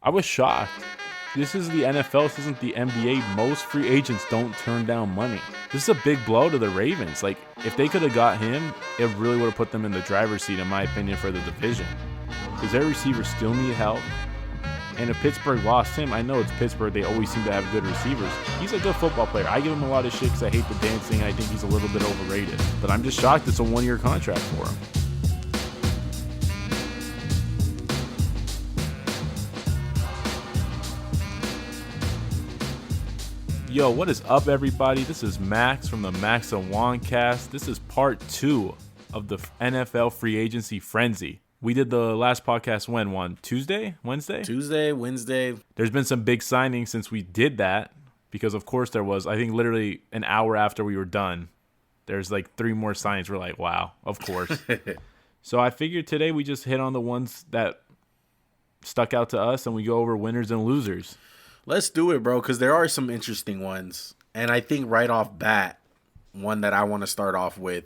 I was shocked. This is the NFL. This isn't the NBA. Most free agents don't turn down money. This is a big blow to the Ravens. Like, if they could have got him, it really would have put them in the driver's seat, in my opinion, for the division. Because their receivers still need help. And if Pittsburgh lost him, I know it's Pittsburgh. They always seem to have good receivers. He's a good football player. I give him a lot of shit because I hate the dancing. I think he's a little bit overrated. But I'm just shocked it's a one-year contract for him. Yo, what is up, everybody? This is Max from the Max and Juan cast. This is part 2 of the NFL free agency frenzy. We did the last podcast when, Juan? Tuesday? Wednesday? Tuesday, Wednesday. There's been some big signings since we did that because, of course, there was. I think literally an hour after we were done, there's like 3 more signings. We're like, wow, of course. So I figured today we just hit on the ones that stuck out to us and we go over winners and losers. Let's do it, bro, because there are some interesting ones. And I think right off bat, one that I want to start off with,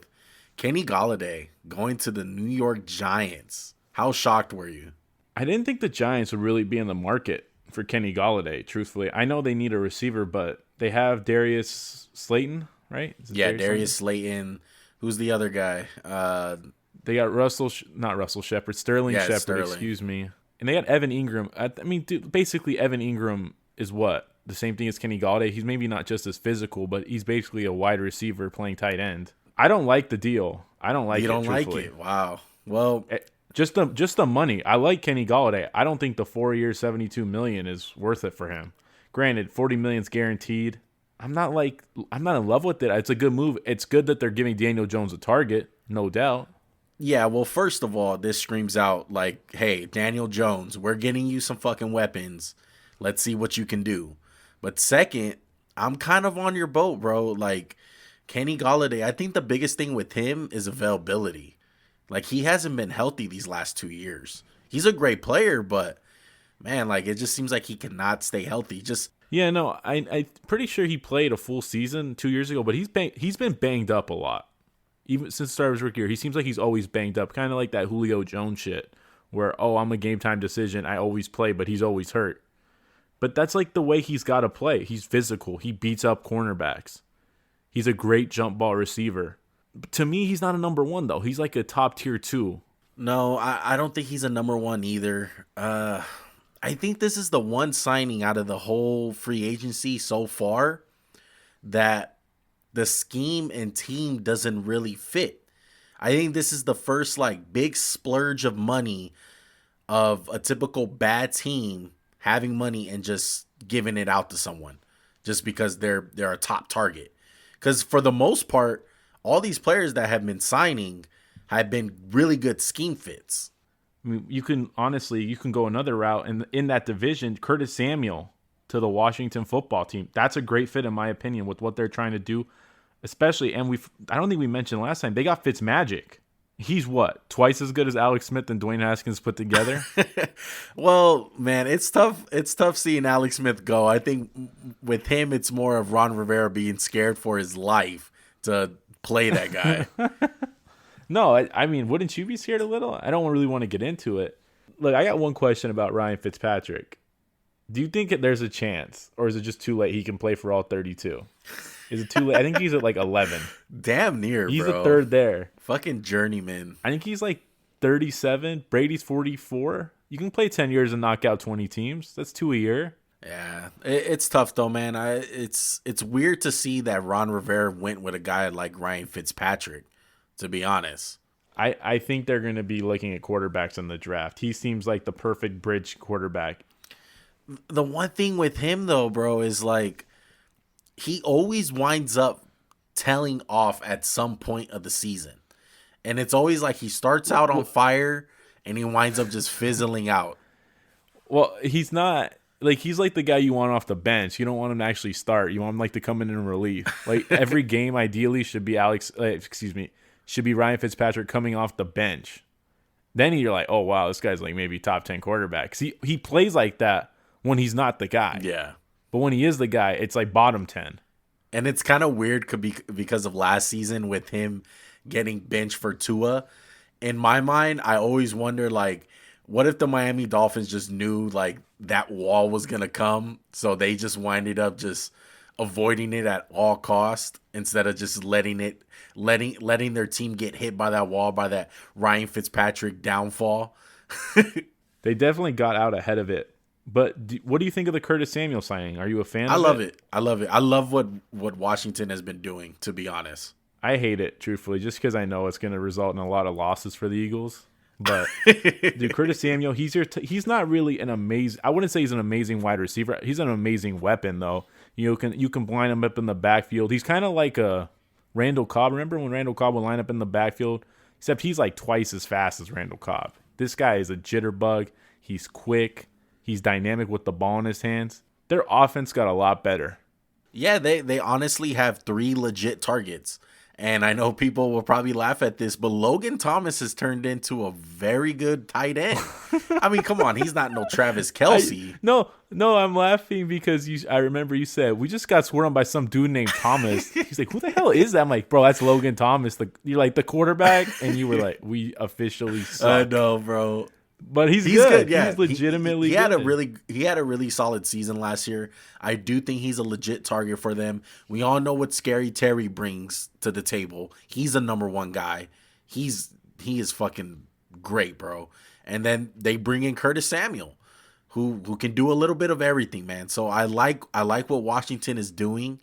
Kenny Golladay going to the New York Giants. How shocked were you? I didn't think the Giants would really be in the market for Kenny Golladay, truthfully. I know they need a receiver, but they have Darius Slayton, right? Yeah, Darius Slayton. Who's the other guy? They got Sterling Shepard, Sterling. Excuse me. And they got Evan Ingram. I mean, dude, basically Evan Ingram is what? The same thing as Kenny Golladay. He's maybe not just as physical, but he's basically a wide receiver playing tight end. I don't like the deal. I don't like it. You don't like it? Wow. Well, just the money. I like Kenny Golladay. I don't think the 4-year, $72 million is worth it for him. Granted, $40 million is guaranteed. I'm not in love with it. It's a good move. It's good that they're giving Daniel Jones a target, no doubt. Yeah, well, first of all, this screams out like, hey, Daniel Jones, we're getting you some fucking weapons. Let's see what you can do. But second, I'm kind of on your boat, bro. Like, Kenny Golladay, I think the biggest thing with him is availability. Like, he hasn't been healthy these last 2 years. He's a great player, but, man, like, it just seems like he cannot stay healthy. Yeah, no, I'm pretty sure he played a full season 2 years ago, but he's been banged up a lot. Even since the start of his rookie year, he seems like he's always banged up, kind of like that Julio Jones shit, where, I'm a game-time decision, I always play, but he's always hurt. But that's like the way he's got to play. He's physical. He beats up cornerbacks. He's a great jump ball receiver. But to me, he's not a number 1, though. He's like a top tier 2. No, I don't think he's a number 1 either. I think this is the one signing out of the whole free agency so far that the scheme and team doesn't really fit. I think this is the first like big splurge of money of a typical bad team having money and just giving it out to someone just because they're a top target. Because for the most part, all these players that have been signing have been really good scheme fits. I mean, you can go another route in that division. Curtis Samuel to the Washington football team. That's a great fit in my opinion with what they're trying to do. Especially, and I don't think we mentioned last time, they got Fitzmagic. He's what? Twice as good as Alex Smith and Dwayne Haskins put together? Well, man, it's tough. It's tough seeing Alex Smith go. I think with him, it's more of Ron Rivera being scared for his life to play that guy. No, I mean, wouldn't you be scared a little? I don't really want to get into it. Look, I got one question about Ryan Fitzpatrick. Do you think there's a chance, or is it just too late he can play for all 32? Is it too late? I think he's at like 11. Damn near, he's bro. A third there. Fucking journeyman. I think he's like 37. Brady's 44. You can play 10 years and knock out 20 teams. That's 2 a year. Yeah, it's tough though, man. It's weird to see that Ron Rivera went with a guy like Ryan Fitzpatrick, to be honest. I think they're going to be looking at quarterbacks in the draft. He seems like the perfect bridge quarterback. The one thing with him, though, bro, is like he always winds up tailing off at some point of the season. And it's always like he starts out on fire and he winds up just fizzling out. Well, he's not like he's like the guy you want off the bench. You don't want him to actually start. You want him like to come in relief. Like every game ideally should be should be Ryan Fitzpatrick coming off the bench. Then you're like, "Oh wow, this guy's like maybe top 10 quarterback." He plays like that when he's not the guy. Yeah. But when he is the guy, it's like bottom 10. And it's kind of weird because of last season with him getting benched for Tua. In my mind, I always wonder, like, What if the Miami Dolphins just knew like that wall was gonna come, so they just winded up just avoiding it at all cost instead of just letting their team get hit by that wall, by that Ryan Fitzpatrick downfall. They definitely got out ahead of it. But what do you think of the Curtis Samuel signing? Are you a fan of it? I love it. I love it. I love what Washington has been doing, to be honest. I hate it, truthfully, just because I know it's going to result in a lot of losses for the Eagles. But dude, Curtis Samuel, he's not really an amazing. I wouldn't say he's an amazing wide receiver. He's an amazing weapon, though. You can line him up in the backfield. He's kind of like a Randall Cobb. Remember when Randall Cobb would line up in the backfield? Except he's like twice as fast as Randall Cobb. This guy is a jitterbug. He's quick. He's dynamic with the ball in his hands. Their offense got a lot better. Yeah, they honestly have 3 legit targets. And I know people will probably laugh at this, but Logan Thomas has turned into a very good tight end. I mean, come on, he's not no Travis Kelce. No, I'm laughing because I remember you said, we just got sworn by some dude named Thomas. He's like, who the hell is that? I'm like, bro, that's Logan Thomas. You're like the quarterback. And you were like, we officially suck. I know, bro. But he's good. Yeah, he's legitimately he had good. He had a really solid season last year. I do think he's a legit target for them. We all know what Scary Terry brings to the table. He's a number 1 guy. He is fucking great, bro. And then they bring in Curtis Samuel, who can do a little bit of everything, man. So I like what Washington is doing.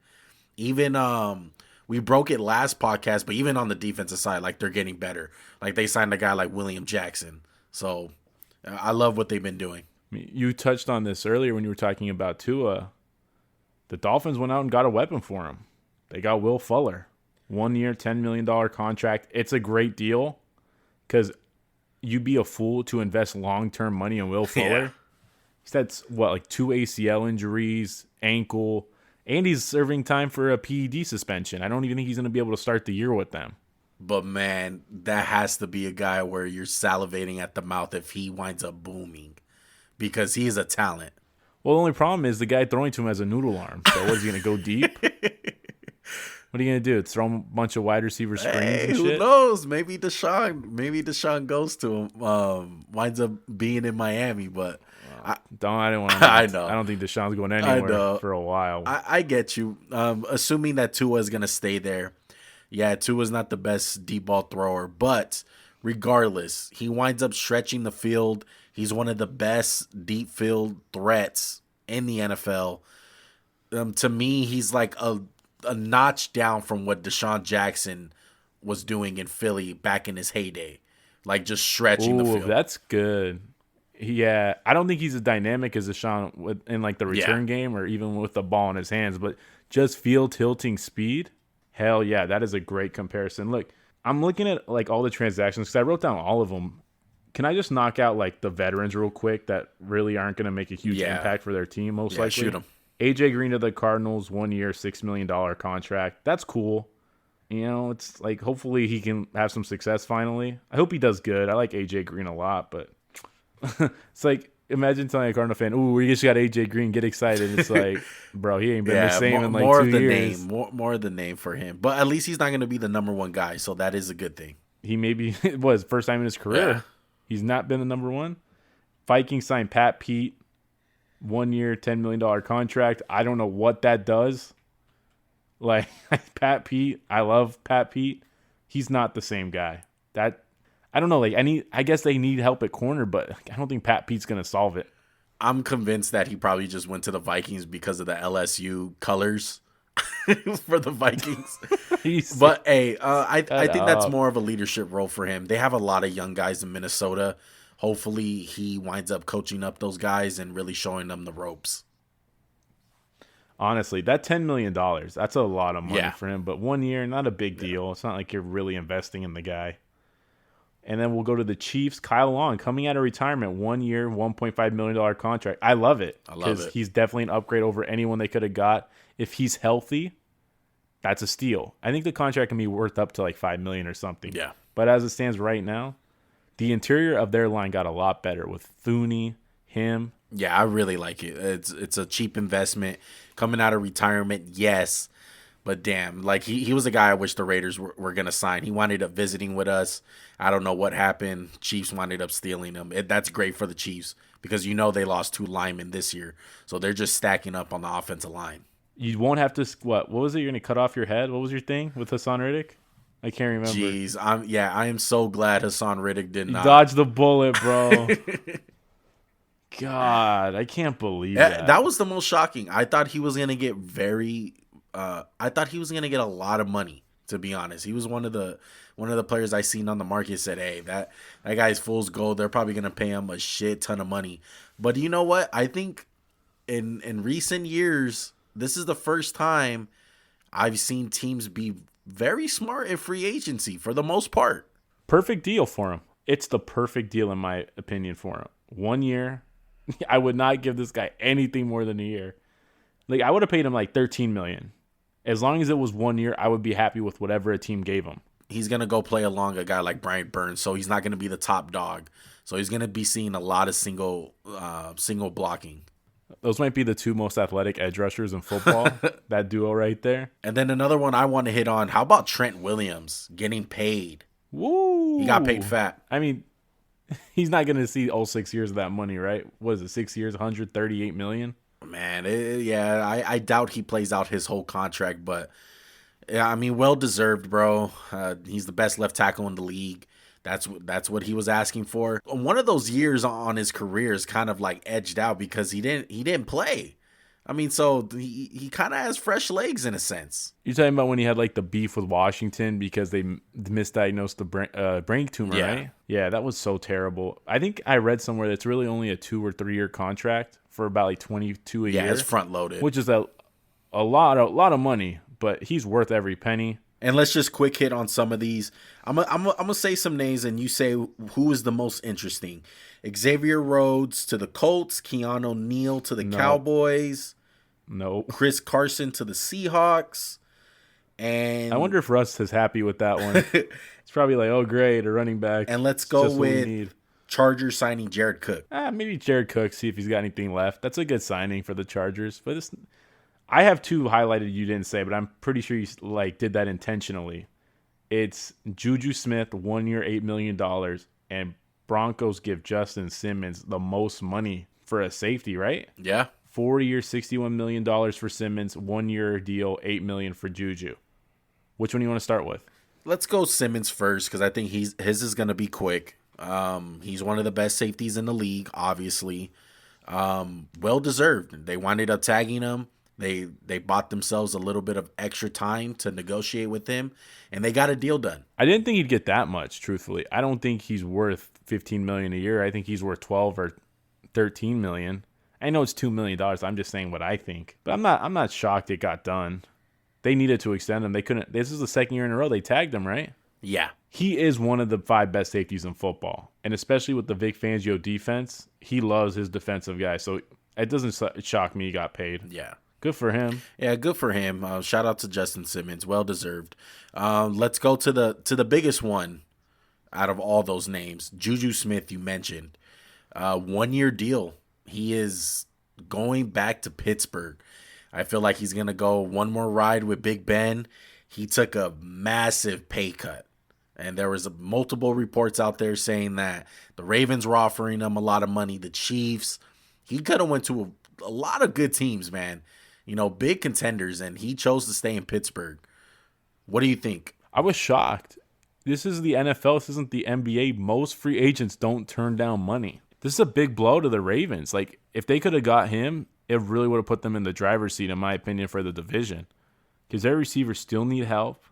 Even we broke it last podcast, but even on the defensive side, like they're getting better. Like they signed a guy like William Jackson. So I love what they've been doing. You touched on this earlier when you were talking about Tua. The Dolphins went out and got a weapon for him. They got Will Fuller. 1 year, $10 million contract. It's a great deal because you'd be a fool to invest long-term money in Will Fuller. Yeah. He's had, 2 ACL injuries, ankle, and he's serving time for a PED suspension. I don't even think he's going to be able to start the year with them. But, man, that has to be a guy where you're salivating at the mouth if he winds up booming because he is a talent. Well, the only problem is the guy throwing to him has a noodle arm. So what is he going to go deep? What are you going to do? Throw him a bunch of wide receiver screens and shit? Who knows? Maybe Deshaun goes to him, winds up being in Miami. But I didn't want to. I know. I don't think Deshaun's going anywhere for a while. I get you. Assuming that Tua is going to stay there. Yeah, Tua's not the best deep ball thrower, but regardless, he winds up stretching the field. He's one of the best deep field threats in the NFL. To me, he's like a notch down from what Deshaun Jackson was doing in Philly back in his heyday, like just stretching the field. That's good. Yeah, I don't think he's as dynamic as Deshaun in like the return game or even with the ball in his hands, but just field tilting speed. Hell yeah, that is a great comparison. Look, I'm looking at like all the transactions because I wrote down all of them. Can I just knock out like the veterans real quick that really aren't going to make a huge impact for their team most likely? Shoot them. AJ Green to the Cardinals, 1 year, $6 million contract. That's cool. You know, it's like hopefully he can have some success finally. I hope he does good. I like AJ Green a lot, but it's like imagine telling a Cardinal fan, "Ooh, we just got AJ Green, get excited." It's like, bro, he ain't been the same in like more 2 of the years. More of the name for him, but at least he's not going to be the number 1 guy, so that is a good thing. He maybe it was first time in his career. Yeah. He's not been the number 1. Vikings signed Pat Pete, 1 year, $10 million contract. I don't know what that does. Like Pat Pete, I love Pat Pete. He's not the same guy. I don't know. Like I guess they need help at corner, but I don't think Pat Pete's gonna solve it. I'm convinced that he probably just went to the Vikings because of the LSU colors for the Vikings. But hey, I think that's more of a leadership role for him. They have a lot of young guys in Minnesota. Hopefully, he winds up coaching up those guys and really showing them the ropes. Honestly, that $10 million, that's a lot of money for him. But 1 year, not a big deal. It's not like you're really investing in the guy. And then we'll go to the Chiefs. Kyle Long coming out of retirement, 1 year, $1.5 million contract. I love it. Because he's definitely an upgrade over anyone they could have got. If he's healthy, that's a steal. I think the contract can be worth up to like $5 million or something. Yeah. But as it stands right now, the interior of their line got a lot better with Thuney, him. Yeah, I really like it. It's a cheap investment. Coming out of retirement, yes. But damn, like he was a guy I wish the Raiders were going to sign. He wound up visiting with us. I don't know what happened. Chiefs wound up stealing him. That's great for the Chiefs because they lost 2 linemen this year. So they're just stacking up on the offensive line. You won't have to, what was it? You're going to cut off your head? What was your thing with Hassan Reddick? I can't remember. Jeez, I am so glad Hassan Reddick did not. Dodge the bullet, bro. God, I can't believe that. That was the most shocking. I thought he was going to get a lot of money, to be honest. He was one of the players I seen on the market said, hey, that guy's fool's gold. They're probably going to pay him a shit ton of money. But you know what? I think in recent years, this is the first time I've seen teams be very smart in free agency for the most part. Perfect deal for him. It's the perfect deal, in my opinion, for him. 1 year. I would not give this guy anything more than a year. Like, I would have paid him like $13 million. As long as it was 1 year, I would be happy with whatever a team gave him. He's going to go play along a guy like Brian Burns, so he's not going to be the top dog. So he's going to be seeing a lot of single blocking. Those might be the 2 most athletic edge rushers in football, that duo right there. And then another one I want to hit on, how about Trent Williams getting paid? Woo! He got paid fat. I mean, he's not going to see all 6 years of that money, right? What is it, 6 years, $138 million? Man, I doubt he plays out his whole contract, but yeah, I mean, well deserved, bro. He's the best left tackle in the league. That's what he was asking for. One of those years on his career is kind of like edged out because he didn't play. I mean, so he kind of has fresh legs in a sense. You're talking about when he had like the beef with Washington because they misdiagnosed the brain tumor, right? Yeah, that was so terrible. I think I read somewhere that it's really only a 2 or 3 year contract for about like 22 a year. Yeah, it's front loaded, which is a lot of money, but he's worth every penny. And let's just quick hit on some of these. I'm gonna say some names, and you say who is the most interesting. Xavier Rhodes to the Colts, Keanu Neal to the Cowboys. No. Chris Carson to the Seahawks. And I wonder if Russ is happy with that one. It's probably like, oh, great, a running back. And let's go with Chargers signing Jared Cook. Maybe Jared Cook, see if he's got anything left. That's a good signing for the Chargers. But I have 2 highlighted you didn't say, but I'm pretty sure you did that intentionally. It's Juju Smith, 1 year, $8 million, and Broncos give Justin Simmons the most money for a safety, right? Yeah. 4 year, $61 million for Simmons, 1 year deal, $8 million for Juju. Which one do you want to start with? Let's go Simmons first because I think his is going to be quick. He's one of the best safeties in the league, obviously. Well deserved. They winded up tagging him. They bought themselves a little bit of extra time to negotiate with him, and they got a deal done. I didn't think he'd get that much, truthfully. I don't think he's worth $15 million a year. I think he's worth $12 or $13 million. I know it's $2 million. I'm just saying what I think. But I'm not shocked it got done. They needed to extend him. They couldn't. This is the second year in a row they tagged him, right? Yeah. He is one of the 5 best safeties in football. And especially with the Vic Fangio defense, he loves his defensive guys. So it doesn't shock me he got paid. Yeah. Good for him. Yeah, good for him. Shout out to Justin Simmons. Well deserved. Let's go to the biggest one out of all those names. Juju Smith, you mentioned. 1 year deal. He is going back to Pittsburgh. I feel like he's going to go one more ride with Big Ben. He took a massive pay cut. And there was multiple reports out there saying that the Ravens were offering him a lot of money. The Chiefs. He could have went to a lot of good teams, man. Big contenders, and he chose to stay in Pittsburgh. What do you think? I was shocked. This is the NFL. This isn't the NBA. Most free agents don't turn down money. This is a big blow to the Ravens. Like, if they could have got him, it really would have put them in the driver's seat, in my opinion, for the division. Because their receivers still need help.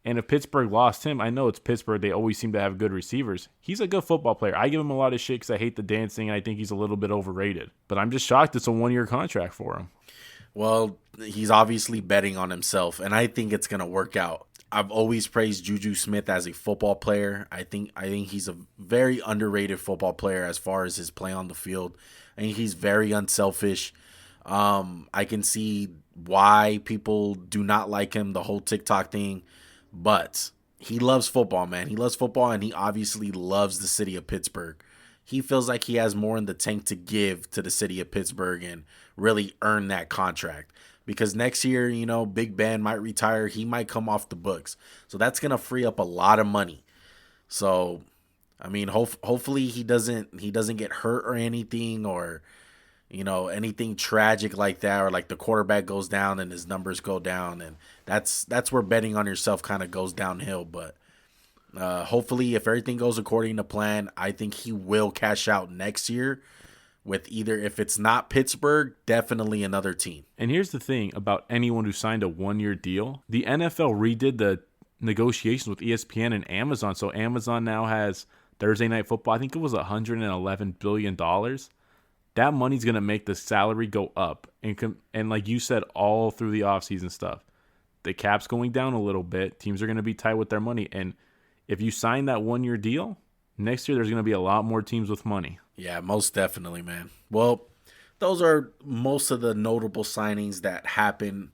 And if Pittsburgh lost him, I know it's Pittsburgh. They always seem to have good receivers. He's a good football player. I give him a lot of shit because I hate the dancing, and I think he's a little bit overrated. But I'm just shocked it's a 1 year contract for him. Well, he's obviously betting on himself, and I think it's going to work out. I've always praised Juju Smith as a football player. I think he's a very underrated football player as far as his play on the field. I think he's very unselfish. I can see why people do not like him, the whole TikTok thing, but he loves football, man. He loves football, and he obviously loves the city of Pittsburgh. He feels like he has more in the tank to give to the city of Pittsburgh and really earn that contract. because next year, Big Ben might retire. He might come off the books. So that's going to free up a lot of money. So, I mean, hopefully he doesn't get hurt or anything, or anything tragic like that, or like the quarterback goes down and his numbers go down, and that's where betting on yourself kind of goes downhill. But hopefully, if everything goes according to plan, I think he will cash out next year with either, if it's not Pittsburgh, definitely another team. And here's the thing about anyone who signed a 1-year deal. The NFL redid the negotiations with ESPN and Amazon, so Amazon now has Thursday Night Football. I think it was $111 billion. That money's going to make the salary go up. And like you said, all through the offseason stuff, the cap's going down a little bit. Teams are going to be tight with their money. And if you sign that 1-year deal, next year there's going to be a lot more teams with money. Yeah, most definitely, man. Well, those are most of the notable signings that happened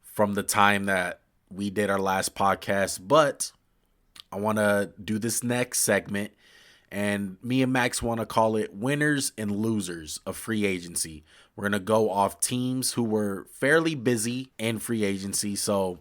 from the time that we did our last podcast. But I want to do this next segment, and me and Max want to call it winners and losers of free agency. We're going to go off teams who were fairly busy in free agency. So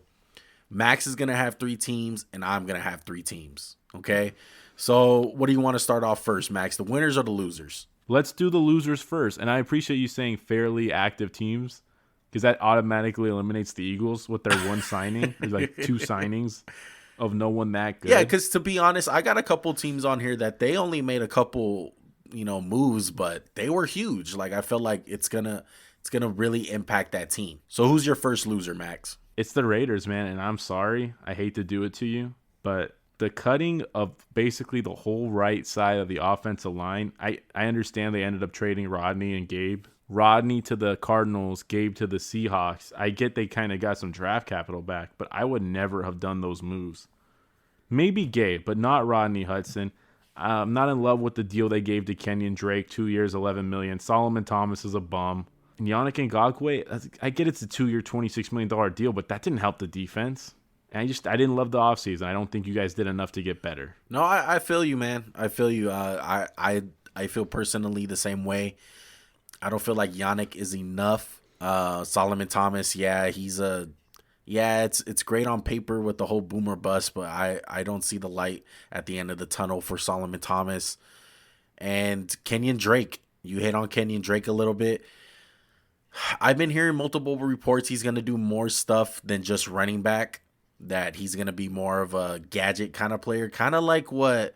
Max is going to have 3 teams, and I'm going to have 3 teams. Okay? So what do you want to start off first, Max? The winners or the losers? Let's do the losers first. And I appreciate you saying fairly active teams, because that automatically eliminates the Eagles with their one signing. There's like 2 signings of no one that good. Yeah, because to be honest, I got a couple teams on here that they only made a couple, moves, but they were huge. Like, I felt like it's gonna really impact that team. So who's your first loser, Max? It's the Raiders, man, and I'm sorry. I hate to do it to you, but the cutting of basically the whole right side of the offensive line, I understand they ended up trading Rodney and Gabe. Rodney to the Cardinals, Gabe to the Seahawks. I get they kind of got some draft capital back, but I would never have done those moves. Maybe Gabe, but not Rodney Hudson. I'm not in love with the deal they gave to Kenyon Drake, 2 years, $11 million. Solomon Thomas is a bum. And Yannick Ngakoue, I get it's a 2-year, $26 million deal, but that didn't help the defense. And I didn't love the offseason. I don't think you guys did enough to get better. No, I feel you, man. I feel you. I feel personally the same way. I don't feel like Yannick is enough. Solomon Thomas, it's great on paper with the whole boomer bust, but I don't see the light at the end of the tunnel for Solomon Thomas. And Kenyon Drake, you hit on Kenyon Drake a little bit. I've been hearing multiple reports he's going to do more stuff than just running back, that he's going to be more of a gadget kind of player, kind of like what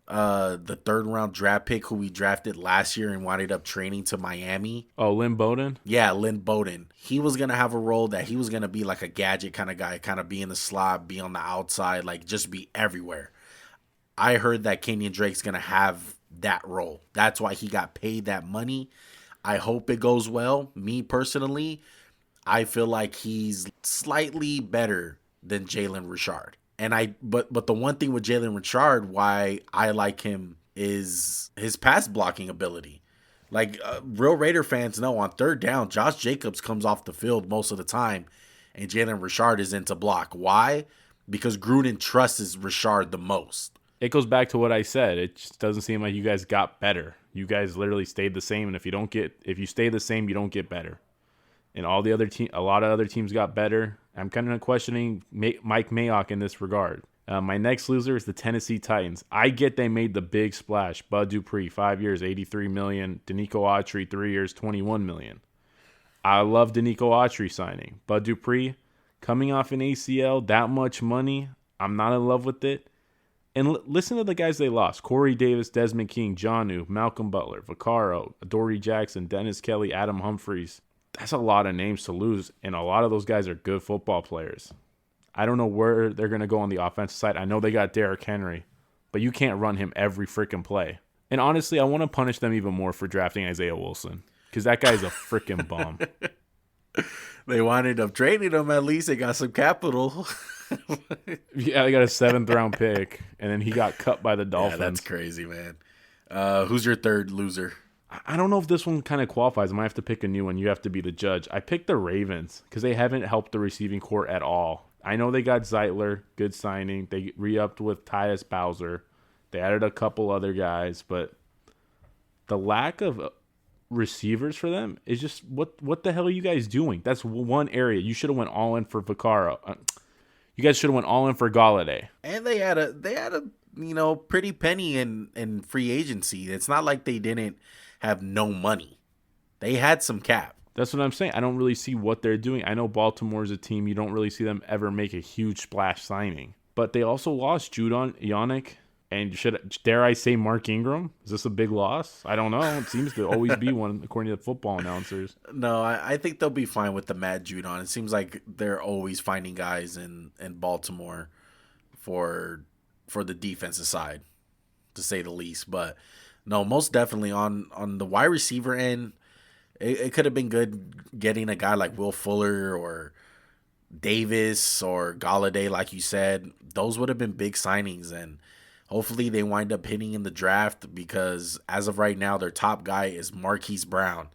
the 3rd round draft pick who we drafted last year and wound up training to Miami. Oh, Lynn Bowden? Yeah, Lynn Bowden. He was going to have a role that he was going to be like a gadget kind of guy, kind of be in the slot, be on the outside, like just be everywhere. I heard that Kenyon Drake's going to have that role. That's why he got paid that money. I hope it goes well. Me personally, I feel like he's slightly better than Jalen Richard. But the one thing with Jalen Richard, why I like him, is his pass blocking ability. Like, real Raider fans know, on 3rd down, Josh Jacobs comes off the field most of the time, and Jalen Richard is in to block. Why? Because Gruden trusts Richard the most. It goes back to what I said. It just doesn't seem like you guys got better. You guys literally stayed the same, and if you stay the same, you don't get better. And a lot of other teams got better. I'm kind of questioning Mike Mayock in this regard. My next loser is the Tennessee Titans. I get they made the big splash. Bud Dupree, 5 years, $83 million. Danico Autry, 3 years, $21 million. I love Danico Autry signing. Bud Dupree, coming off an ACL, that much money, I'm not in love with it. And listen to the guys they lost. Corey Davis, Desmond King, Jonnu, Malcolm Butler, Vaccaro, Adoree Jackson, Dennis Kelly, Adam Humphries. That's a lot of names to lose, and a lot of those guys are good football players. I don't know where they're going to go on the offensive side. I know they got Derrick Henry, but you can't run him every freaking play. And honestly, I want to punish them even more for drafting Isaiah Wilson, because that guy's a freaking bum. They wanted up trading him. At least they got some capital. Yeah, they got a 7th-round pick, and then he got cut by the Dolphins. Yeah, that's crazy, man. Who's your 3rd loser? I don't know if this one kind of qualifies. I might have to pick a new one. You have to be the judge. I picked the Ravens because they haven't helped the receiving corps at all. I know they got Zeitler, good signing. They re-upped with Tyus Bowser. They added a couple other guys, but the lack of receivers for them. It's just what the hell are you guys doing? That's one area you should have went all in for Vaccaro. You guys should have went all in for Golladay. And they had a pretty penny in free agency. It's not like they didn't have no money. They had some cap. That's what I'm saying. I don't really see what they're doing. I know Baltimore is a team you don't really see them ever make a huge splash signing. But they also lost Judon, Yannick, and dare I say Mark Ingram? Is this a big loss? I don't know. It seems to always be one, according to the football announcers. No, I think they'll be fine with the Matt Judon. It seems like they're always finding guys in Baltimore for the defensive side, to say the least. But no, most definitely on the wide receiver end, it could have been good getting a guy like Will Fuller or Davis or Golladay, like you said. Those would have been big signings, and hopefully they wind up hitting in the draft, because as of right now, their top guy is Marquise Brown.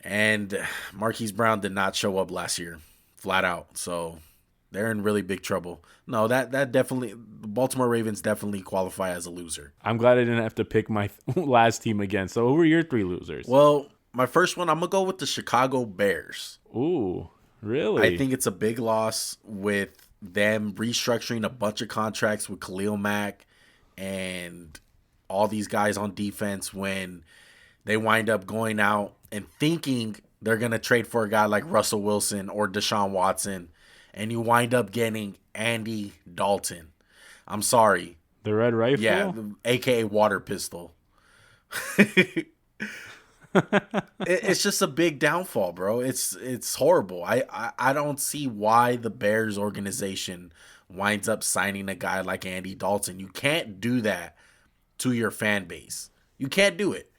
And Marquise Brown did not show up last year, flat out. So they're in really big trouble. No, that definitely, the Baltimore Ravens definitely qualify as a loser. I'm glad I didn't have to pick my last team again. So who were your three losers? Well, my first one, I'm going to go with the Chicago Bears. Ooh, really? I think it's a big loss with them restructuring a bunch of contracts with Khalil Mack and all these guys on defense, when they wind up going out and thinking they're going to trade for a guy like Russell Wilson or Deshaun Watson, and you wind up getting Andy Dalton. I'm sorry. The Red Rifle? Yeah, a.k.a. Water Pistol. It's just a big downfall, bro. It's horrible. I don't see why the Bears organization winds up signing a guy like Andy Dalton. You can't do that to your fan base. You can't do it.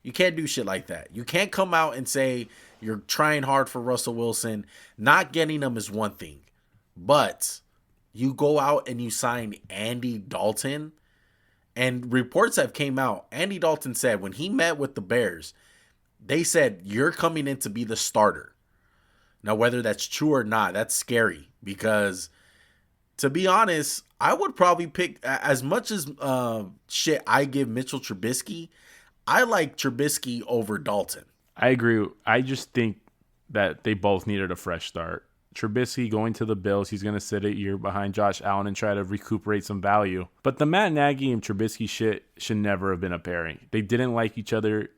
You can't do shit like that. You can't come out and say you're trying hard for Russell Wilson. Not getting him is one thing, but you go out and you sign Andy Dalton. And reports have came out. Andy Dalton said when he met with the Bears, they said, you're coming in to be the starter. Now, whether that's true or not, that's scary, because to be honest, I would probably pick, as much as shit I give Mitchell Trubisky, I like Trubisky over Dalton. I agree. I just think that they both needed a fresh start. Trubisky going to the Bills, he's going to sit a year behind Josh Allen and try to recuperate some value. But the Matt Nagy and Trubisky shit should never have been a pairing. They didn't like each other.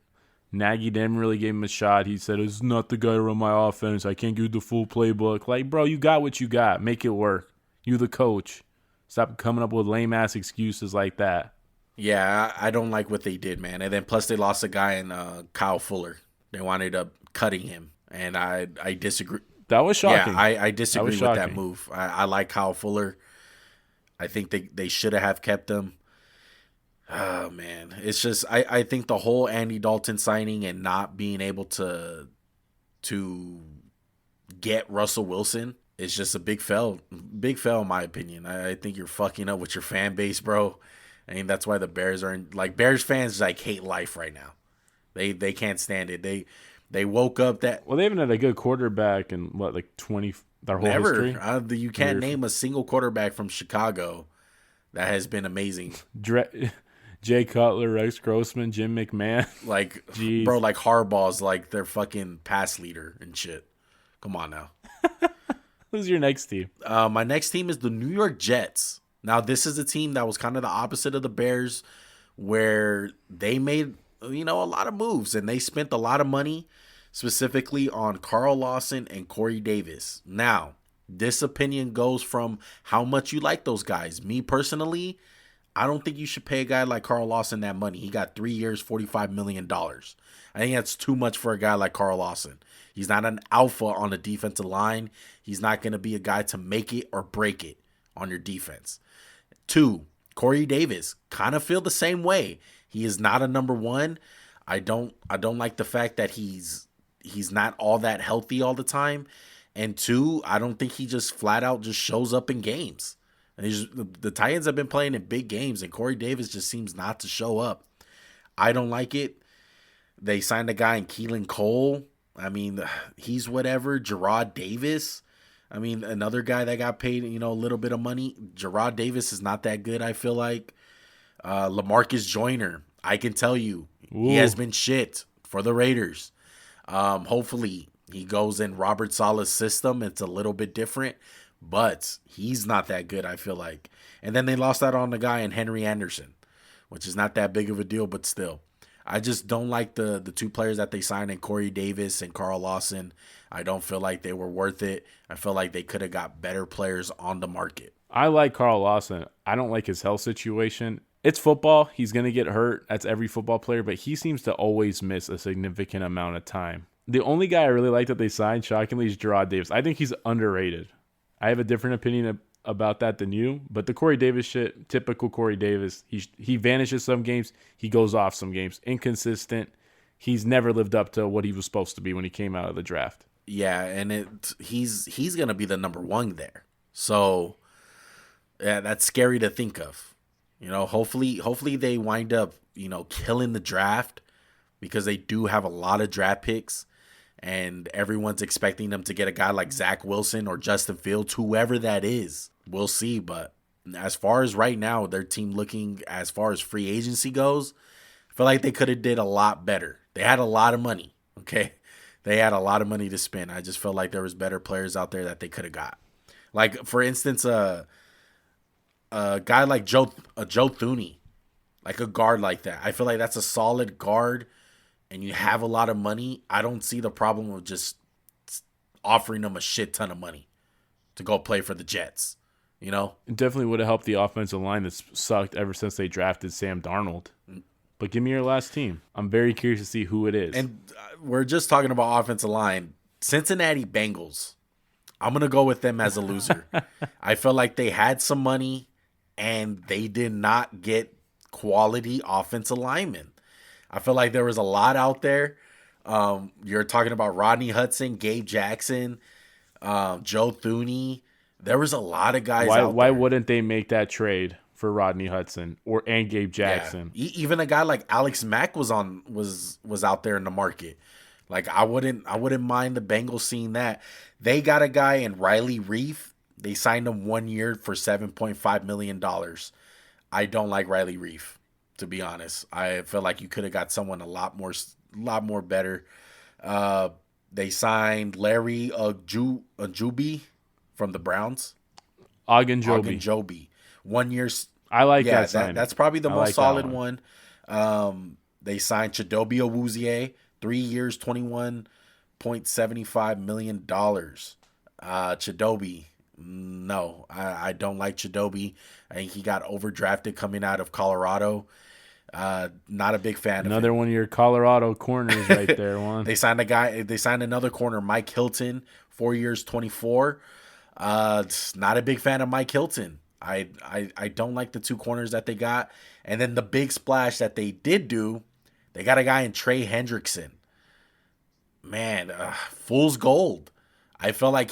Nagy didn't really give him a shot. He said, it's not the guy to run my offense. I can't give the full playbook. Like, bro, you got what you got. Make it work. You the coach. Stop coming up with lame-ass excuses like that. Yeah, I don't like what they did, man. And then plus they lost a guy in Kyle Fuller. They wound up cutting him. And I disagree. That was shocking. Yeah, I disagree with that move. I like Kyle Fuller. I think they should have kept him. Oh, man. It's just, I think the whole Andy Dalton signing and not being able to get Russell Wilson is just a big fail. Big fail, in my opinion. I think you're fucking up with your fan base, bro. I mean, that's why the Bears are in, like, Bears fans like hate life right now. They can't stand it. They woke up that... Well, they haven't had a good quarterback in, what, like 20... Their whole history? You can't name a single quarterback from Chicago that has been amazing. Jay Cutler, Rex Grossman, Jim McMahon. Like, Jeez. Bro, like Harbaugh's like their fucking pass leader and shit. Come on now. Who's your next team? My next team is the New York Jets. Now, this is a team that was kind of the opposite of the Bears, where they made... a lot of moves, and they spent a lot of money specifically on Carl Lawson and Corey Davis. Now, this opinion goes from how much you like those guys. Me personally, I don't think you should pay a guy like Carl Lawson that money. He got 3 years, $45 million. I think that's too much for a guy like Carl Lawson. He's not an alpha on the defensive line. He's not going to be a guy to make it or break it on your defense. 2, Corey Davis, kind of feel the same way. He is not a number one. I don't like the fact that he's not all that healthy all the time. And 2, I don't think he just flat out just shows up in games. And the Titans have been playing in big games, and Corey Davis just seems not to show up. I don't like it. They signed a guy in Keelan Cole. I mean, he's whatever. Gerard Davis. I mean, another guy that got paid, a little bit of money. Gerard Davis is not that good, I feel like. LaMarcus Joyner, I can tell you, he has been shit for the Raiders. Hopefully he goes in Robert Saleh's system. It's a little bit different, but he's not that good, I feel like. And then they lost out on the guy in Henry Anderson, which is not that big of a deal, but still. I just don't like the two players that they signed in Corey Davis and Carl Lawson. I don't feel like they were worth it. I feel like they could have got better players on the market. I like Carl Lawson. I don't like his health situation. It's football. He's going to get hurt. That's every football player, but he seems to always miss a significant amount of time. The only guy I really like that they signed, shockingly, is Jarrad Davis. I think he's underrated. I have a different opinion about that than you, but the Corey Davis shit, typical Corey Davis. He vanishes some games. He goes off some games. Inconsistent. He's never lived up to what he was supposed to be when he came out of the draft. Yeah, and he's going to be the number one there. So, yeah, that's scary to think of. Hopefully they wind up, killing the draft because they do have a lot of draft picks and everyone's expecting them to get a guy like Zach Wilson or Justin Fields, whoever that is. We'll see. But as far as right now, their team looking as far as free agency goes, I feel like they could have did a lot better. They had a lot of money. Okay. They had a lot of money to spend. I just felt like there was better players out there that they could have got. Like, for instance, a guy like Joe Thuney, like a guard like that. I feel like that's a solid guard, and you have a lot of money. I don't see the problem of just offering them a shit ton of money to go play for the Jets. It definitely would have helped the offensive line that's sucked ever since they drafted Sam Darnold. But give me your last team. I'm very curious to see who it is. And we're just talking about offensive line. Cincinnati Bengals. I'm going to go with them as a loser. I feel like they had some money and they did not get quality offensive linemen. I feel like there was a lot out there. You're talking about Rodney Hudson, Gabe Jackson, Joe Thuney. There was a lot of guys out there. Why wouldn't they make that trade for Rodney Hudson and Gabe Jackson? Yeah. Even a guy like Alex Mack was out there in the market. Like, I wouldn't mind the Bengals seeing that. They got a guy in Riley Reef. They signed him 1 year for $7.5 million. I don't like Riley Reef, to be honest. I feel like you could have got someone a lot more better. They signed Larry Ajubi from the Browns. Ogunjobi. 1 year. I like that signing. That's probably the most solid one. They signed Chidobe Awuzie, 3 years, $21.75 million. Chidobe. No, I don't like Chidobe. I think he got overdrafted coming out of Colorado. Not a big fan of Another one of your Colorado corners right there, Juan. They signed another corner, Mike Hilton, 4 years, 24. Not a big fan of Mike Hilton. I don't like the two corners that they got. And then the big splash that they did do, they got a guy in Trey Hendrickson. Man, fool's gold. I felt like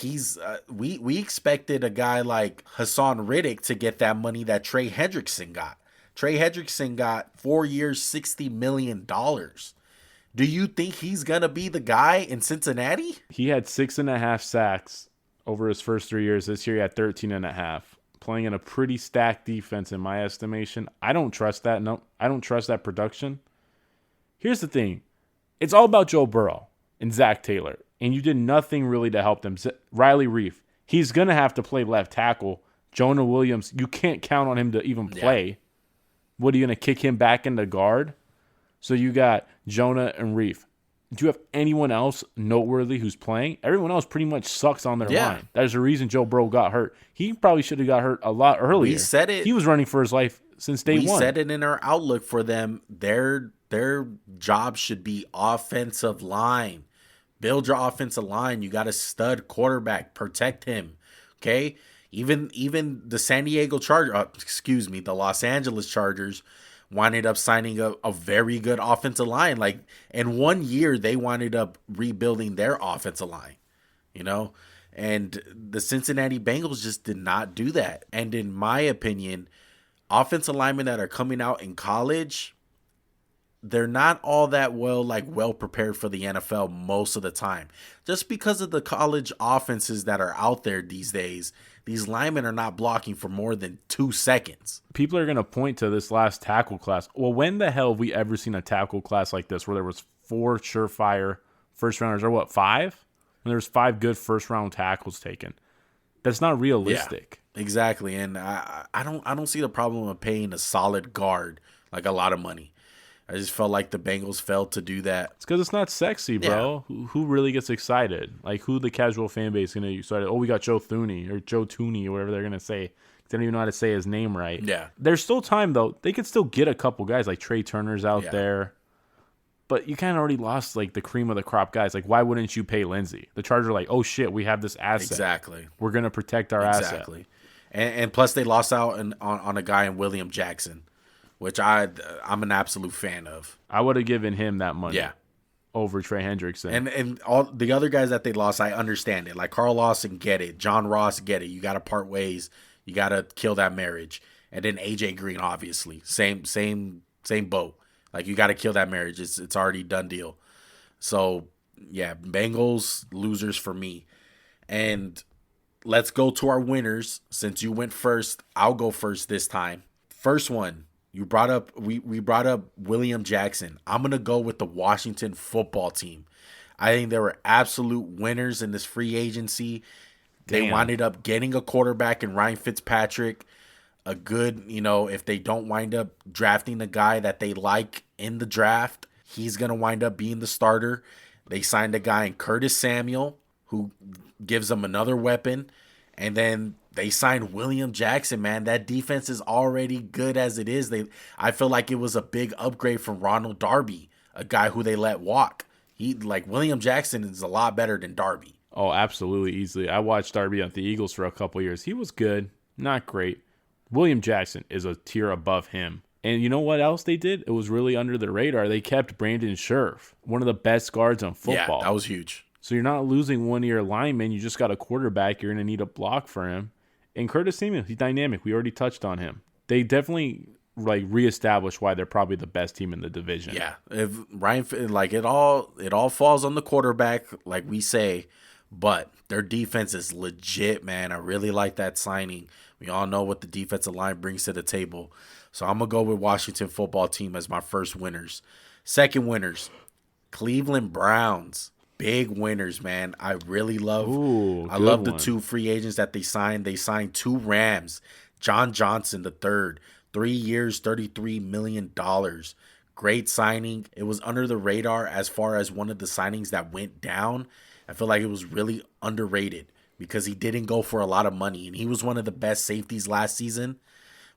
we expected a guy like Hassan Riddick to get that money that Trey Hendrickson got. Trey Hendrickson got 4 years, $60 million. Do you think he's going to be the guy in Cincinnati? He had 6.5 sacks over his first 3 years. This year he had 13.5. Playing in a pretty stacked defense in my estimation. I don't trust that. No, I don't trust that production. Here's the thing. It's all about Joe Burrow and Zach Taylor. And you did nothing really to help them. Riley Reef, he's going to have to play left tackle. Jonah Williams, you can't count on him to even play. Yeah. What, are you going to kick him back into guard? So you got Jonah and Reef. Do you have anyone else noteworthy who's playing? Everyone else pretty much sucks on their line. There's the reason Joe Burrow got hurt. He probably should have got hurt a lot earlier. We said it. He was running for his life since day one. We said it in our outlook for them. Their job should be offensive line. Build your offensive line. You got a stud quarterback. Protect him. Okay? Even the the Los Angeles Chargers winded up signing a very good offensive line. Like, in 1 year, they winded up rebuilding their offensive line, and the Cincinnati Bengals just did not do that. And in my opinion, offensive linemen that are coming out in college, they're not all that well prepared for the NFL most of the time. Just because of the college offenses that are out there these days, these linemen are not blocking for more than 2 seconds. People are going to point to this last tackle class. Well, when the hell have we ever seen a tackle class like this where there was 4 surefire first rounders, or what, 5? And there's 5 good first round tackles taken. That's not realistic. Yeah, exactly. And I don't see the problem of paying a solid guard like a lot of money. I just felt like the Bengals failed to do that. It's because it's not sexy, bro. Yeah. Who really gets excited? Like, who the casual fan base is going to get excited? Oh, we got Joe Thuney or Joe Tooney or whatever they're going to say. They don't even know how to say his name right. Yeah. There's still time, though. They could still get a couple guys like Trey Turner's out there. But you kind of already lost, like, the cream of the crop guys. Like, why wouldn't you pay Lindsey? The Chargers are like, oh, shit, we have this asset. Exactly. We're going to protect our asset. Exactly. And plus, they lost out on a guy in William Jackson, which I'm an absolute fan of. I would have given him that money over Trey Hendrickson. And all the other guys that they lost, I understand it. Like Carl Lawson, get it. John Ross, get it. You got to part ways. You got to kill that marriage. And then AJ Green, obviously, same boat. Like, you got to kill that marriage. It's already done deal. So, yeah, Bengals, losers for me. And let's go to our winners. Since you went first, I'll go first this time. First one, you brought up we brought up William Jackson. I'm going to go with the Washington football team. I think they were absolute winners in this free agency. They winded up getting a quarterback in Ryan Fitzpatrick. A good, if they don't wind up drafting the guy that they like in the draft, he's going to wind up being the starter. They signed a guy in Curtis Samuel who gives them another weapon. And then they signed William Jackson, man. That defense is already good as it is. I feel like it was a big upgrade from Ronald Darby, a guy who they let walk. William Jackson is a lot better than Darby. Oh, absolutely, easily. I watched Darby on the Eagles for a couple years. He was good, not great. William Jackson is a tier above him. And you know what else they did? It was really under the radar. They kept Brandon Scherf, one of the best guards on football. Yeah, that was huge. So you're not losing one of your linemen. You just got a quarterback. You're going to need a block for him. And Curtis Samuel, he's dynamic. We already touched on him. They definitely reestablished why they're probably the best team in the division. Yeah, if Ryan, it all falls on the quarterback, like we say. But their defense is legit, man. I really like that signing. We all know what the defensive line brings to the table. So I'm going to go with Washington football team as my first winners. Second winners, Cleveland Browns. Big winners, man. I really love the 2 free agents that they signed. They signed 2 Rams. John Johnson III, 3 years, $33 million. Great signing. It was under the radar as far as one of the signings that went down. I feel like it was really underrated because he didn't go for a lot of money, and he was one of the best safeties last season.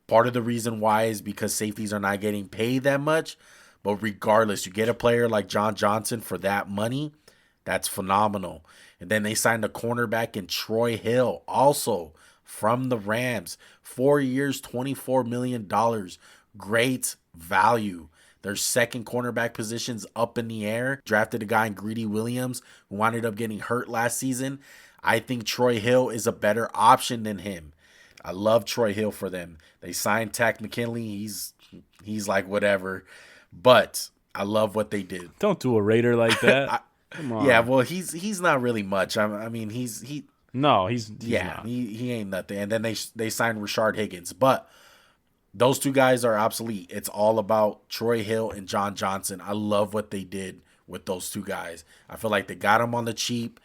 Part of the reason why is because safeties are not getting paid that much, but regardless, you get a player like John Johnson for that money, that's phenomenal. And then they signed a cornerback in Troy Hill, also from the Rams. 4 years, $24 million. Great value. Their second cornerback position's up in the air. Drafted a guy in Greedy Williams who wound up getting hurt last season. I think Troy Hill is a better option than him. I love Troy Hill for them. They signed Takk McKinley. He's like whatever. But I love what they did. Don't do a Raider like that. Come on. Yeah, well, he's not really much. I mean, he's not. He ain't nothing. And then they signed Rashard Higgins. But those 2 guys are obsolete. It's all about Troy Hill and John Johnson. I love what they did with those 2 guys. I feel like they got them on the cheap,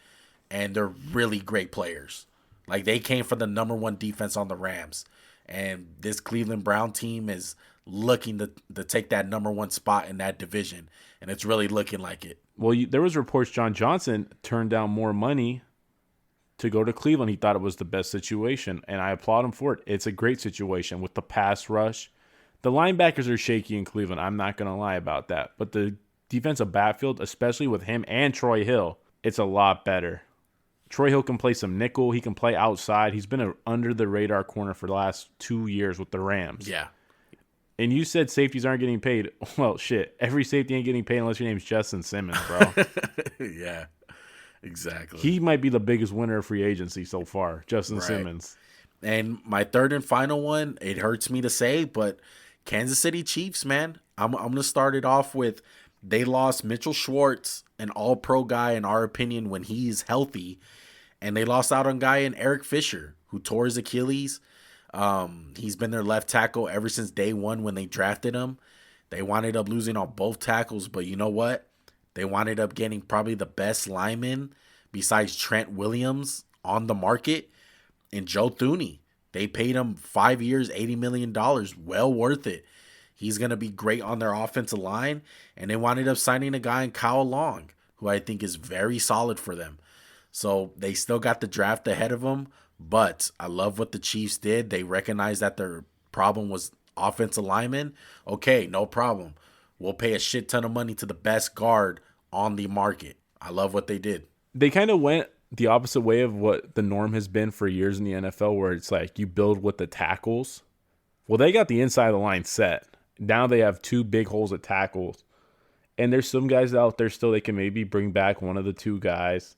and they're really great players. Like, they came from the number 1 defense on the Rams. And this Cleveland Brown team is looking to take that number 1 spot in that division. And it's really looking like it. Well, there was reports John Johnson turned down more money to go to Cleveland. He thought it was the best situation, and I applaud him for it. It's a great situation with the pass rush. The linebackers are shaky in Cleveland. I'm not going to lie about that. But the defensive backfield, especially with him and Troy Hill, it's a lot better. Troy Hill can play some nickel. He can play outside. He's been an under-the-radar corner for the last 2 years with the Rams. Yeah. And you said safeties aren't getting paid. Well, shit. Every safety ain't getting paid unless your name's Justin Simmons, bro. Yeah. Exactly. He might be the biggest winner of free agency so far, Justin Simmons. And my third and final one, it hurts me to say, but Kansas City Chiefs, man. I'm going to start it off with they lost Mitchell Schwartz, an all-pro guy in our opinion when he's healthy, and they lost out on a guy in Eric Fisher who tore his Achilles. He's been their left tackle ever since day one when they drafted him. They wound up losing on both tackles, but you know what? They wound up getting probably the best lineman besides Trent Williams on the market and Joe Thuney. They paid him 5 years, $80 million. Well worth it. He's going to be great on their offensive line. And they wound up signing a guy in Kyle Long, who I think is very solid for them. So they still got the draft ahead of them. But I love what the Chiefs did. They recognized that their problem was offensive linemen. Okay, no problem. We'll pay a shit ton of money to the best guard on the market. I love what they did. They kind of went the opposite way of what the norm has been for years in the NFL, where it's like you build with the tackles. Well, they got the inside of the line set. Now they have 2 big holes at tackles. And there's some guys out there still they can maybe bring back one of the 2 guys.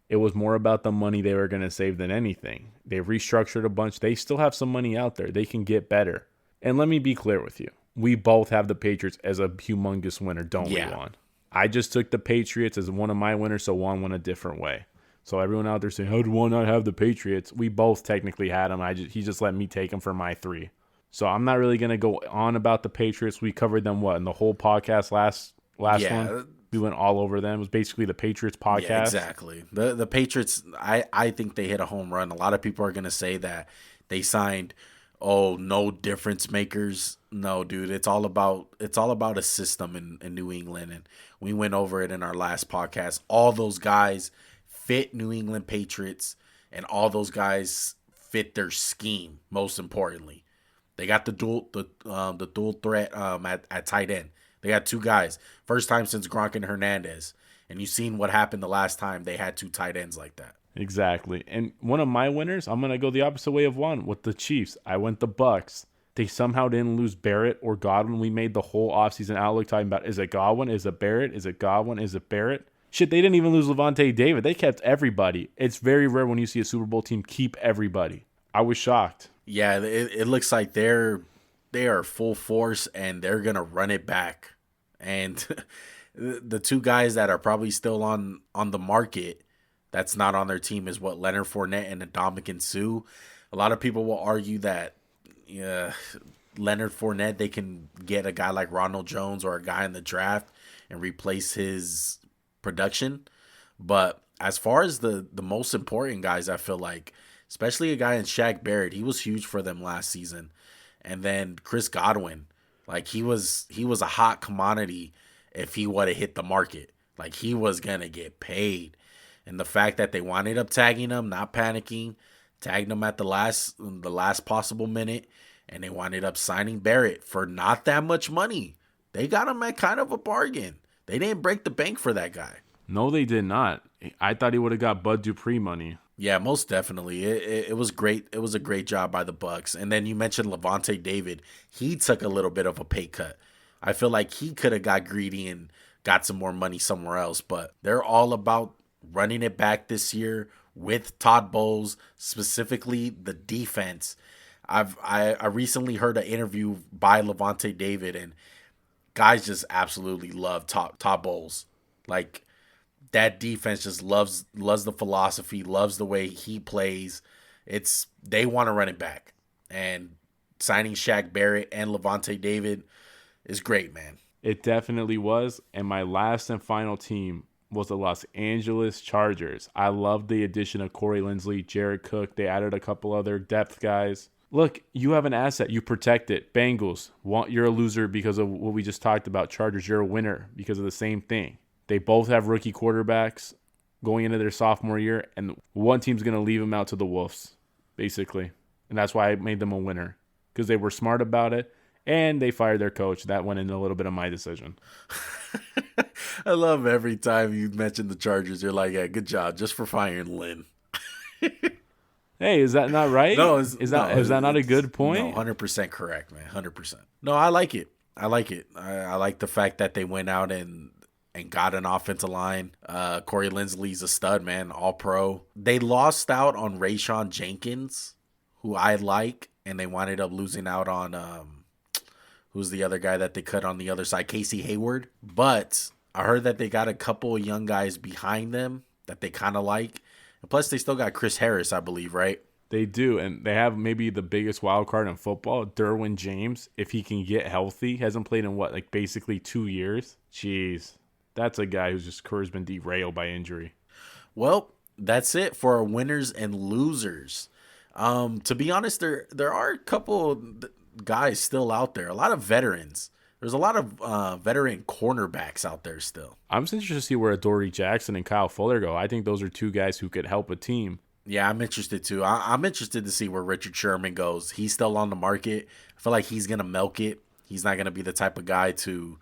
It was more about the money they were going to save than anything. They restructured a bunch. They still have some money out there. They can get better. And let me be clear with you. We both have the Patriots as a humongous winner, don't we, Juan? I just took the Patriots as one of my winners, so Juan went a different way. So everyone out there saying, how did Juan not have the Patriots? We both technically had them. He just let me take them for my 3. So I'm not really going to go on about the Patriots. We covered them, in the whole podcast last one? We went all over them. It was basically the Patriots podcast. Yeah, exactly. The Patriots, I think they hit a home run. A lot of people are going to say that they signed, no difference makers. No, dude, it's all about a system in New England. And we went over it in our last podcast. All those guys fit New England Patriots, and all those guys fit their scheme, most importantly. They got the dual threat at tight end. They got 2 guys. First time since Gronk and Hernandez. And you've seen what happened the last time they had 2 tight ends like that. Exactly. And one of my winners, I'm going to go the opposite way of Juan with the Chiefs. I went the Bucks. They somehow didn't lose Barrett or Godwin. We made the whole offseason outlook talking about, is it Godwin? Is it Barrett? Is it Godwin? Is it Barrett? Shit, they didn't even lose Levante David. They kept everybody. It's very rare when you see a Super Bowl team keep everybody. I was shocked. Yeah, it looks like they are full force, and they're going to run it back. And the 2 guys that are probably still on the market that's not on their team is Leonard Fournette and Ndamukong Suh. A lot of people will argue that Leonard Fournette, they can get a guy like Ronald Jones or a guy in the draft and replace his production. But as far as the most important guys, I feel like, especially a guy in Shaq Barrett, he was huge for them last season. And then Chris Godwin, like he was a hot commodity if he would have hit the market. Like he was going to get paid. And the fact that they wound up tagging him, not panicking, tagged him at the last possible minute, and they wound up signing Barrett for not that much money. They got him at kind of a bargain. They didn't break the bank for that guy. No, they did not. I thought he would have got Bud Dupree money. Yeah, most definitely. It was great. It was a great job by the Bucks. And then you mentioned Levante David. He took a little bit of a pay cut. I feel like he could have got greedy and got some more money somewhere else. But they're all about running it back this year with Todd Bowles, specifically the defense. I recently heard an interview by Levante David, and guys just absolutely love Todd Bowles. Like, that defense just loves the philosophy, loves the way he plays. They want to run it back. And signing Shaq Barrett and Levante David is great, man. It definitely was. And my last and final team was the Los Angeles Chargers. I loved the addition of Corey Linsley, Jared Cook. They added a couple other depth guys. Look, you have an asset. You protect it. Bengals, you're a loser because of what we just talked about. Chargers, you're a winner because of the same thing. They both have rookie quarterbacks going into their sophomore year, and one team's going to leave them out to the Wolves, basically. And that's why I made them a winner, because they were smart about it, and they fired their coach. That went into a little bit of my decision. I love every time you mention the Chargers, you're like, yeah, good job, just for firing Lynn. Hey, is that not right? No, is that not a good point? No, 100% correct, man, 100%. No, I like it. I like the fact that they went out and got an offensive line. Corey Linsley's a stud, man, all pro. They lost out on Rayshawn Jenkins, who I like, and they wound up losing out on who's the other guy that they cut on the other side, Casey Hayward. But I heard that they got a couple of young guys behind them that they kind of like. And plus, they still got Chris Harris, I believe, right? They do, and they have maybe the biggest wild card in football, Derwin James. If he can get healthy, hasn't played in basically 2 years. Jeez. That's a guy whose just career's been derailed by injury. Well, that's it for our winners and losers. To be honest, there are a couple guys still out there. A lot of veterans. There's a lot of veteran cornerbacks out there still. I'm just interested to see where Dory Jackson and Kyle Fuller go. I think those are two guys who could help a team. Yeah, I'm interested too. I'm interested to see where Richard Sherman goes. He's still on the market. I feel like he's gonna milk it. He's not gonna be the type of guy to,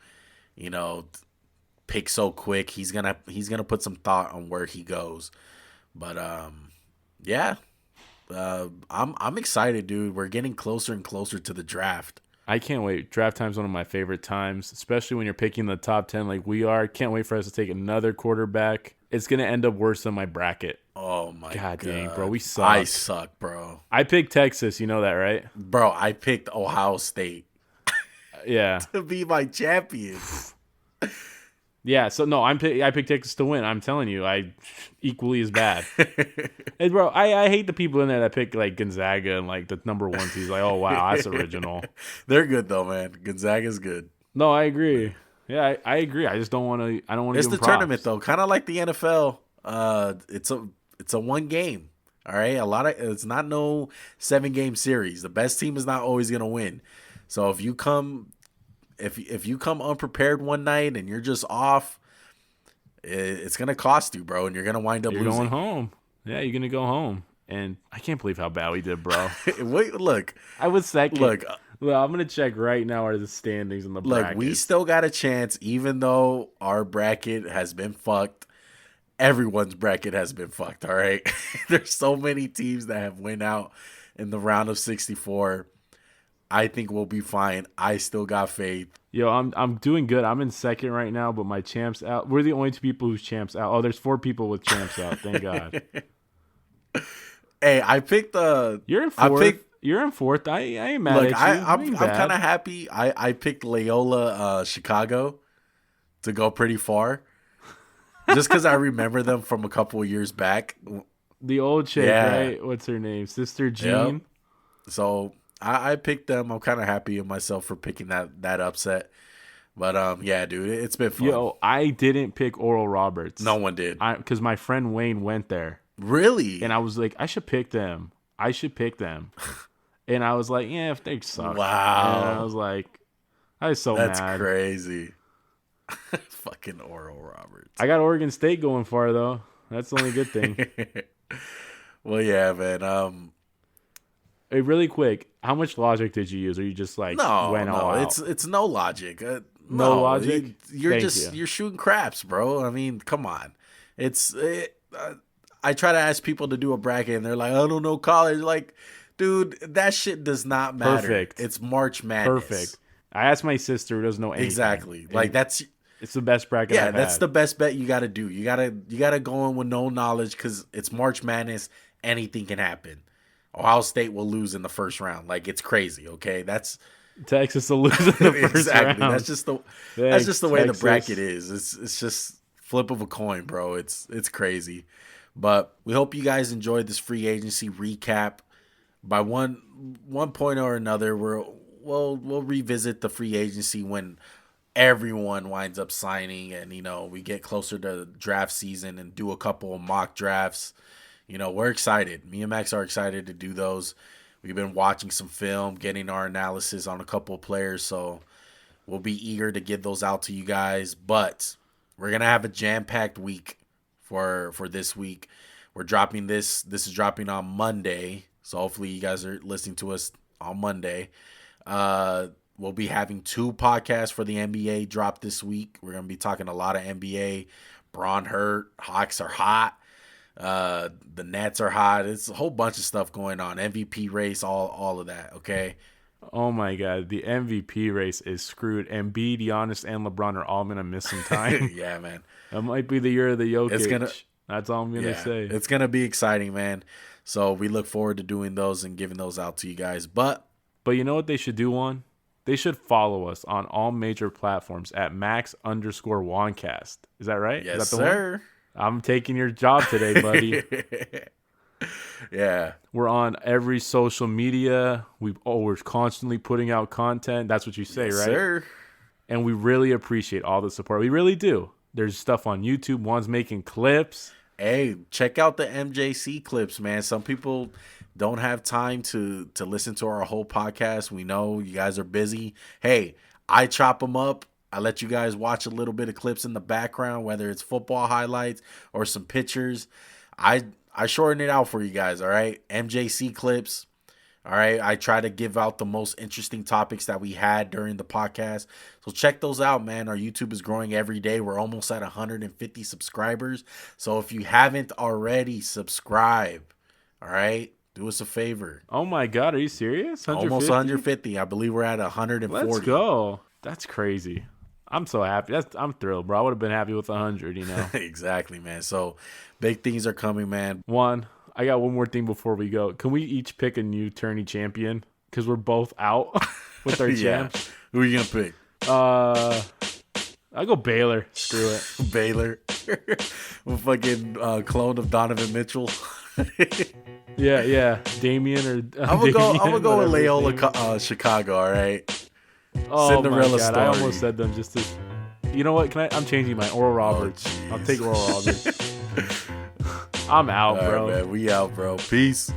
pick so quick. He's gonna put some thought on where he goes. But yeah, I'm excited, dude. We're getting closer and closer to the draft. I can't wait. Draft time's one of my favorite times, especially when you're picking the top 10 like we are. Can't wait for us to take another quarterback. It's going to end up worse than my bracket. Oh, my God. Dang, bro. We suck. I suck, bro. I picked Texas. You know that, right? Bro, I picked Ohio State. Yeah. To be my champion. Yeah, so no, I picked Texas to win. I'm telling you, I equally as bad. And bro, I hate the people in there that pick like Gonzaga and like the number 1 seed. Like, oh wow, that's original. They're good though, man. Gonzaga's good. No, I agree. Yeah, I agree. I just don't want to. I don't want to. It's the tournament though, kind of like the NFL. It's a one game. All right, it's not no 7-game series. The best team is not always gonna win. So if you come unprepared one night and you're just off, it's gonna cost you, bro, and you're gonna wind up losing. You're going home. Yeah, you're gonna go home. And I can't believe how bad we did, bro. Wait, look. I was second. Look, I'm gonna check right now are the standings in the bracket. Look, we still got a chance, even though our bracket has been fucked. Everyone's bracket has been fucked. All right, there's so many teams that have went out in the round of 64. I think we'll be fine. I still got faith. Yo, I'm doing good. I'm in second right now, but my champ's out. We're the only 2 people whose champ's out. Oh, there's 4 people with champs out. Thank God. Hey, I picked You're in 4th. You're in 4th. I ain't mad at you. I'm kind of happy. I picked Loyola Chicago to go pretty far, just because I remember them from a couple of years back. The old chick, right? What's her name? Sister Jean. Yep. So I picked them. I'm kind of happy with myself for picking that upset. But yeah, dude, it's been fun. Yo, I didn't pick Oral Roberts. No one did. Because my friend Wayne went there. Really? And I was like, I should pick them. And I was like, yeah, if they suck. Wow. And I was like, I was so mad. That's crazy. Fucking Oral Roberts. I got Oregon State going far though. That's the only good thing. Well, yeah, man. Hey, really quick, how much logic did you use? Or you just like went all out? It's no logic. No logic. You're shooting craps, bro. I mean, come on. I try to ask people to do a bracket, and they're like, "I don't know college." Like, dude, that shit does not matter. Perfect. It's March Madness. Perfect. I asked my sister who doesn't know anything. Exactly. Like it's the best bracket. Yeah, that's the best bet you got to do. You gotta go in with no knowledge because it's March Madness. Anything can happen. Ohio State will lose in the first round. Like, it's crazy. Okay, that's Texas will lose in the first round. That's just the way the bracket is. It's just flip of a coin, bro. It's crazy. But we hope you guys enjoyed this free agency recap. By one point or another, we'll revisit the free agency when everyone winds up signing, and we get closer to draft season and do a couple of mock drafts. We're excited. Me and Max are excited to do those. We've been watching some film, getting our analysis on a couple of players, so we'll be eager to get those out to you guys. But we're gonna have a jam-packed week for this week. We're dropping this. This is dropping on Monday, so hopefully you guys are listening to us on Monday. We'll be having 2 podcasts for the NBA drop this week. We're gonna be talking a lot of NBA. Braun hurt. Hawks are hot. The Nets are hot. It's a whole bunch of stuff going on. MVP race, all of that. Okay. Oh my God, the MVP race is screwed. Embiid, Giannis, and LeBron are all gonna miss some time. Yeah, man. That might be the year of the Jokic. That's all I'm gonna say. It's gonna be exciting, man. So we look forward to doing those and giving those out to you guys. But you know what they should do, Juan? They should follow us on all major platforms at Max_Juancast. Is that right? Yes, is that sir. One? I'm taking your job today, buddy. Yeah. We're on every social media. We're constantly putting out content. That's what you say, yes, right? Sir. And we really appreciate all the support. We really do. There's stuff on YouTube. One's making clips. Hey, check out the MJC clips, man. Some people don't have time to listen to our whole podcast. We know you guys are busy. Hey, I chop them up. I let you guys watch a little bit of clips in the background, whether it's football highlights or some pictures. I shorten it out for you guys, all right? MJC clips. All right, I try to give out the most interesting topics that we had during the podcast. So check those out, man. Our YouTube is growing every day. We're almost at 150 subscribers. So if you haven't already, subscribe. All right, do us a favor. Oh my God, are you serious? 150? Almost 150. I believe we're at 140. Let's go. That's crazy. I'm so happy. I'm thrilled, bro. I would have been happy with 100, you know. Exactly, man. So big things are coming, man. I got one more thing before we go. Can we each pick a new tourney champion? Because we're both out with our champs. Who are you going to pick? I'll go Baylor. Screw it. Baylor. Fucking clone of Donovan Mitchell. Yeah. Damian or I'm gonna go with Loyola Chicago, all right? Oh Cinderella my God, story. I almost said them just to... You know what? I'm changing my Oral Roberts. I'll take Oral Roberts. I'm out, bro. All right, man. We out, bro. Peace.